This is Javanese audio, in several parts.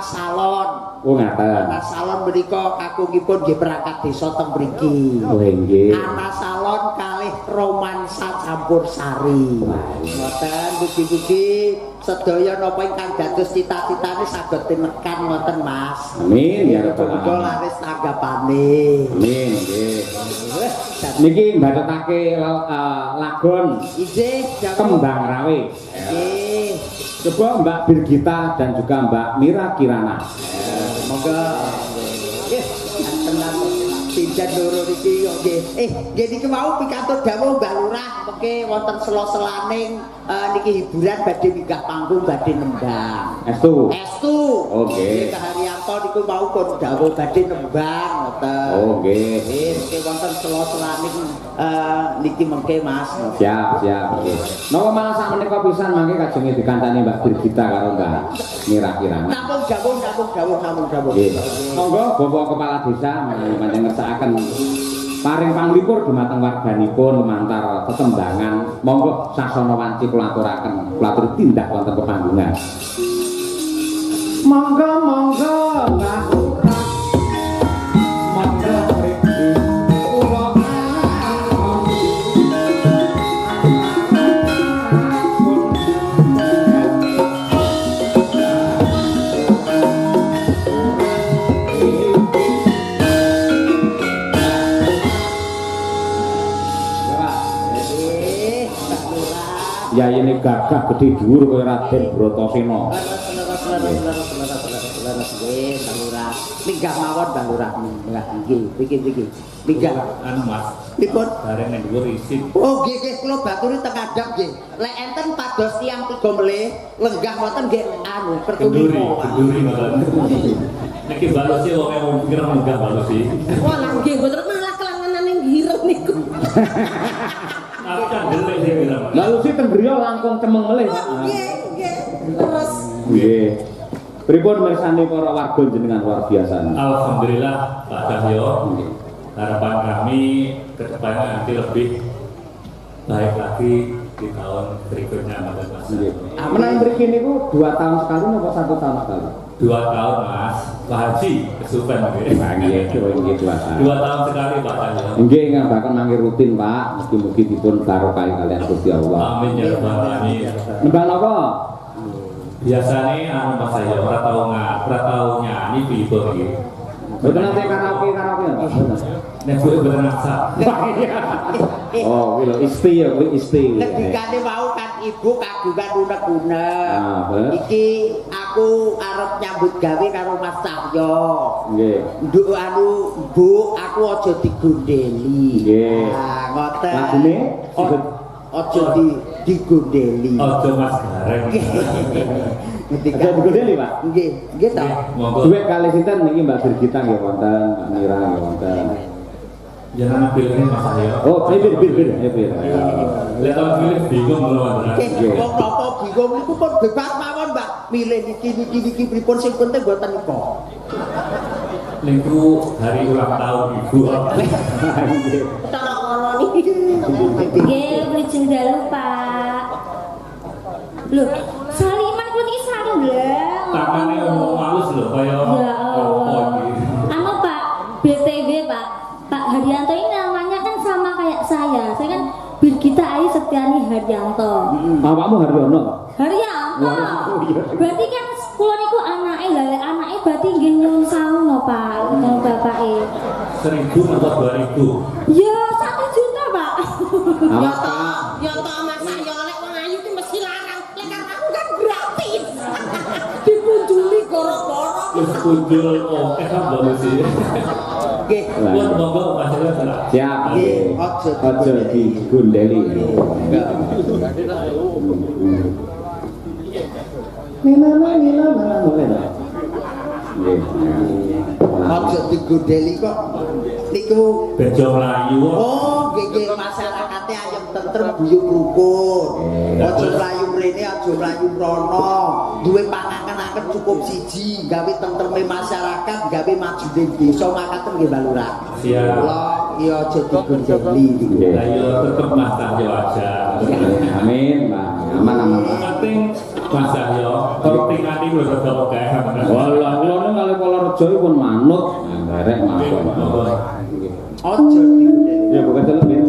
salon. Oh ngaten. Anak salon menika kakungipun nggih perangkat desa teng mriki. Oh nggih. Anak salon kalih romansa campur sari. Ngoten mugi-mugi sedaya napa ingkang dados cita-citane saged tinekan ngoten Mas. Amin ya rabbal Muga alamin. laris tanggapane. Amin nggih. Niki mbathetake lagon Inggih, Kembang Rawe. nggih. Coba Mbak Birgita dan juga Mbak Mira Kirana. Monggo. Nggih, tenan pinjen loro niki kok nggih. Nggih niki mau pikantuk dawuh Mbak Lurah mengke wonten sela-selaning niki hiburan badhe minggah panggung badhe nembang. Estu. Estu. Oke. Nggih Haryanto niku mau pun dawuh badhe nembang ngoten. Oh nggih. Nggih wonten sela-selaning niki mengke Mas. Siap, siap. Nggih. Napa malah sak menika pisan mangke kajenge dikancani Mbak Birgita karo Mbak Mira Kirana. Nampung dawuh. Nggih. Monggo Bapak Kepala Desa panjenengan ngersakaken paring panglipur dumateng warganipun lumantar tetembangan. Monggo sasana wanci kula aturaken, kula aturi tindak wonten pepanggungan. Monggo Mbah Lurah. Monggo mriki kula ya ini gagah gede dhuwur kaya Raden Bratasena. Minggah mawon Mbak Lurah. Nggih. Minggah. Anu Mas, Pripun? bareng ning dhuwur isin. Oh nggih kula baturi teng kadang nggih. Lek enten pados tiyang tiga melih lenggah wonten nggih anu Kenduri pertuni. malah. Niki balosi wong e wong pikir munggah balosi. Wah, lah nggih mboten malah kelanganane ngireng niku. Aku kan delek sing bilang. Lalu si tenggriya langkung cemeng melih. Nggih. Terus Nggih. Pripun mirsani para warga jenengan luar biasa. Alhamdulillah Pak Cahyo. Harapan kami ke depannya nanti lebih baik lagi di tahun berikutnya Mas. Nggih. Menang mriki niku 2 tahun sekali napa 1 tahun sekali? 2 tahun Mas, Pak Haji kesupen nggih. Nggih, nggih 2 tahun. 2 tahun sekali Pak Cahyo. Nggih, ngabaken mangke rutin, Pak. Mugi-mugi dipun barokah kalian Gusti Allah. Amin ya rabbal alamin. Nembang napa? Biasanya anu Mas Cahyo ora tau nyanyi pitur iki. Mboten nate karaoke Pak. Nek kuwi berenaksa. Oh, kuwi lho isti ya, kuwi isti. Ngendikane mau kan ibu kagungan unek-unek. Ah, bener. Iki aku arep nyambut gawe karo Mas Cahyo. Nggih. Nduk anu Bu, aku aja digondeli. Nggih. Nah, ngoten. Lagune aja digondeli. Ojo Mas Gareng. Ada digondeli, Pak. Nggih, nggih ta. Monggo. Duit kali sinten niki Mbak Birgita nggih wonten, Mbak Mira nggih wonten. Jangan pilih Mas Cahyo. Oh, bir. Lek tau pilih bingung ngono Mas. Nggih, wong napa bingung niku pun bebas mawon, Mbak. Milih niki pripun sing penting mboten nika. Niku hari ulang tahun Ibu. cara kono niki. Nggih, beli dalu, Pak. Loh, Saliman ku niki sarung lho. Tangannya ngomong halus lho kaya Ya Allah. iki. Anu Pak, BTW Pak. Pak Haryanto ini namanya kan sama kayak saya. Saya kan Birgita Ayu Setiani Haryanto. Awakmu Haryono. Haryanto. Oh, iya. Berarti kan kula niku anake, lha anake berarti nggih nyuwun sawu Pak, karo bapake. 1000 atau 2000. Ya 1 juta, Pak. Awas, Pak. Ya toh Mas Ayo lek wong ayu ki mesti larang. Lek karo aku kan gratis. Dikunjuli koro-koro. Wis kunjul oke kan balusi. Nggih. Buat monggo Mas Cahyo. Siap. Nggih, Aja digondeli. Aja digondeli kok. Niku Bejo mlayu. oh nggih masyarakate ayem tentrem guyub rukun. Aja mlayu mrene, aja mlayu mrono. Duwe pangaken-aken cukup siji, gawe tentreme masyarakat, gawe majune desa makaten nggih Mbak Lurah. Siap. Kula ya aja digondeli niku. Ayo tetep Mas Cahyo aja. Amin, Pak. Aman. Penting Mas Cahyo, kortingane wis rada akeh. Walah, kerja pun manut, nderek manut. Ojo digudeli. Ya bukan celuk ya.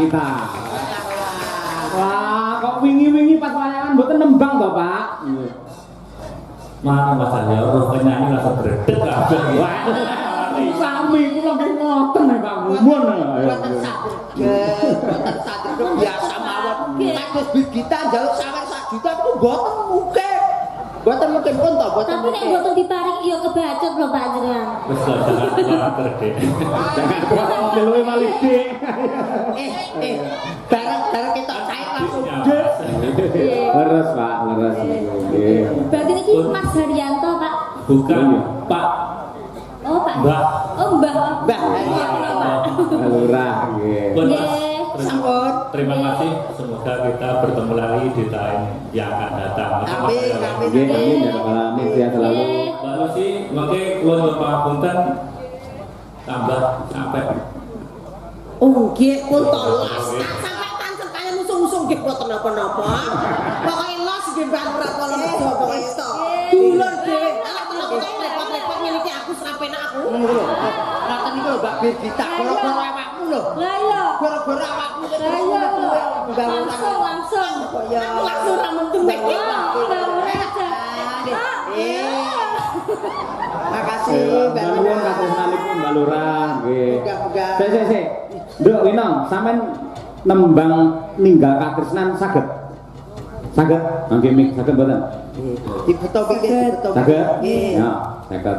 kita. Wah, kok wingi-wingi pas wayangan mboten nembang to, Pak? Mana Mas Aryo, roh penyanyi langsung berdek kabeh. Wah, sami kula nggih ngoten nek Pak Mumun. Boten saged biasa mawon. Kados Birgita njaluk sawer 1 juta itu boten mungkin. Boten mungkin pun to, boten Tapi nek mungkin. boten diparingi ya kebacut lho Pak jenengan. Wis lah, jangan kuwatir, Dek. Jangan kuat luwe malih Dik. Bareng kita cair langsung. Leres Pak, leres. Nggih. Berarti niki Mas Haryanto, Pak. Bukan Pak Oh, Pak. Mbah. Oh, Mbah. Mbah. Lurah nggih. Pun, Mas. Nggih. Sampun. Terima kasih. Semoga kita bertemu lagi di tahun yang akan datang. Amin, amin. Nggih, amin ya rabbal alamin sehat selalu. Mbak Lucy, mungkin kula nyuwun pangapunten tambah sampai Oh nggih pun tolos. Sampai tancep kaya musuh-musuh nggih boten napa-napa. Pokoke los nggih Mbak Lurah kala meja pokoke iso. Dulur dhewe. Alah repot-repot ngene iki aku serapen aku. Ngoten niku lho Mbak Birgita, gara-gara awakmu lho. Lah iya. Gara-gara awakmu lho. Lah iya lho. Langsung. Aku langsung ra mentuwek. Makasih Mbak Nuwun Lurah. katresnanipun Mbak Lurah nggih. Muga-muga. Sik. Nduk Winong, sampean nembang ninggal katresnan saged. Saged? Nggih, mik saged mboten? Dibeto pikir, dibeto. Saged? Nggih. Ya, saged.